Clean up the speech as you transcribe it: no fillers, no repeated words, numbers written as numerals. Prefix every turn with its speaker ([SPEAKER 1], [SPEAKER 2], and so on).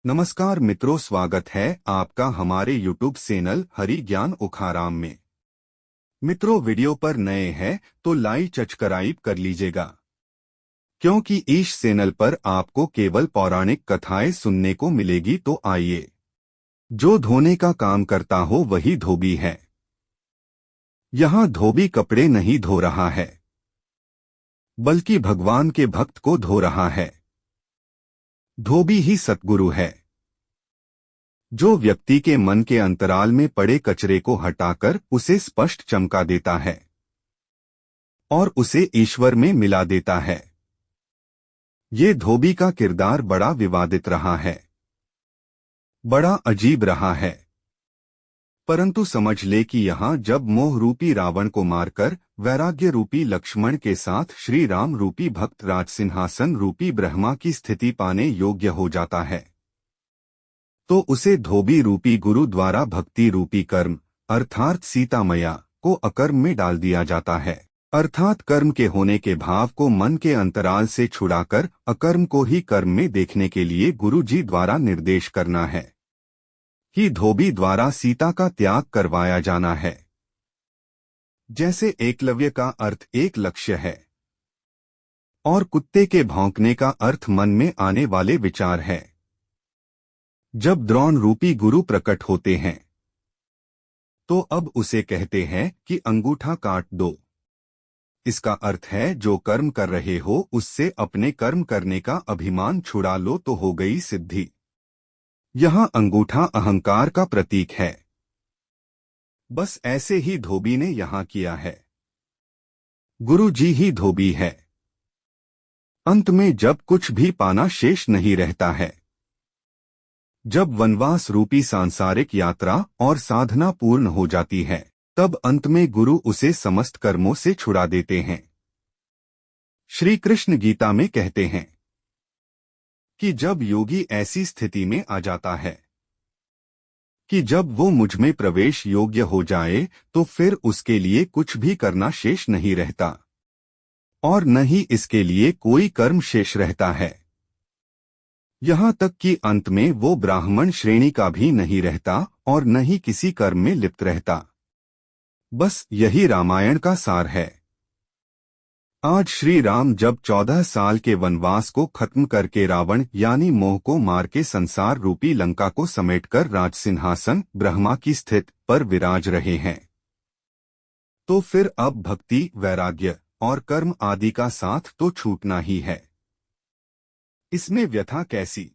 [SPEAKER 1] नमस्कार मित्रों, स्वागत है आपका हमारे YouTube चैनल हरि ज्ञान उखाराम में। मित्रों, वीडियो पर नए हैं तो लाइक सब्सक्राइब कर लीजिएगा, क्योंकि इस चैनल पर आपको केवल पौराणिक कथाएं सुनने को मिलेगी। तो आइए, जो धोने का काम करता हो वही धोबी है। यहाँ धोबी कपड़े नहीं धो रहा है, बल्कि भगवान के भक्त को धो रहा है। धोबी ही सतगुरु है, जो व्यक्ति के मन के अंतराल में पड़े कचरे को हटाकर उसे स्पष्ट चमका देता है और उसे ईश्वर में मिला देता है। ये धोबी का किरदार बड़ा विवादित रहा है, बड़ा अजीब रहा है। परंतु समझ ले कि यहाँ जब मोह रूपी रावण को मारकर वैराग्य रूपी लक्ष्मण के साथ श्री राम रूपी भक्त राज सिंहासन रूपी ब्रह्मा की स्थिति पाने योग्य हो जाता है, तो उसे धोबी रूपी गुरु द्वारा भक्ति रूपी कर्म अर्थात सीता मैया को अकर्म में डाल दिया जाता है। अर्थात कर्म के होने के भाव को मन के अंतराल से छुड़ाकर अकर्म को ही कर्म में देखने के लिए गुरु जी द्वारा निर्देश करना है। ही धोबी द्वारा सीता का त्याग करवाया जाना है। जैसे एकलव्य का अर्थ एक लक्ष्य है और कुत्ते के भौंकने का अर्थ मन में आने वाले विचार है। जब द्रोण रूपी गुरु प्रकट होते हैं तो अब उसे कहते हैं कि अंगूठा काट दो। इसका अर्थ है जो कर्म कर रहे हो उससे अपने कर्म करने का अभिमान छुड़ा लो तो हो गई सिद्धि। यहाँ अंगूठा अहंकार का प्रतीक है। बस ऐसे ही धोबी ने यहाँ किया है। गुरु जी ही धोबी है। अंत में जब कुछ भी पाना शेष नहीं रहता है, जब वनवास रूपी सांसारिक यात्रा और साधना पूर्ण हो जाती है, तब अंत में गुरु उसे समस्त कर्मों से छुड़ा देते हैं। श्री कृष्ण गीता में कहते हैं कि जब योगी ऐसी स्थिति में आ जाता है कि जब वो मुझ में प्रवेश योग्य हो जाए तो फिर उसके लिए कुछ भी करना शेष नहीं रहता और न ही इसके लिए कोई कर्म शेष रहता है। यहाँ तक कि अंत में वो ब्राह्मण श्रेणी का भी नहीं रहता और न ही किसी कर्म में लिप्त रहता। बस यही रामायण का सार है। आज श्री राम जब 14 साल के वनवास को खत्म करके रावण यानी मोह को मार के संसार रूपी लंका को समेटकर राज सिंहासन ब्रह्मा की स्थित पर विराज रहे हैं, तो फिर अब भक्ति वैराग्य और कर्म आदि का साथ तो छूटना ही है। इसमें व्यथा कैसी।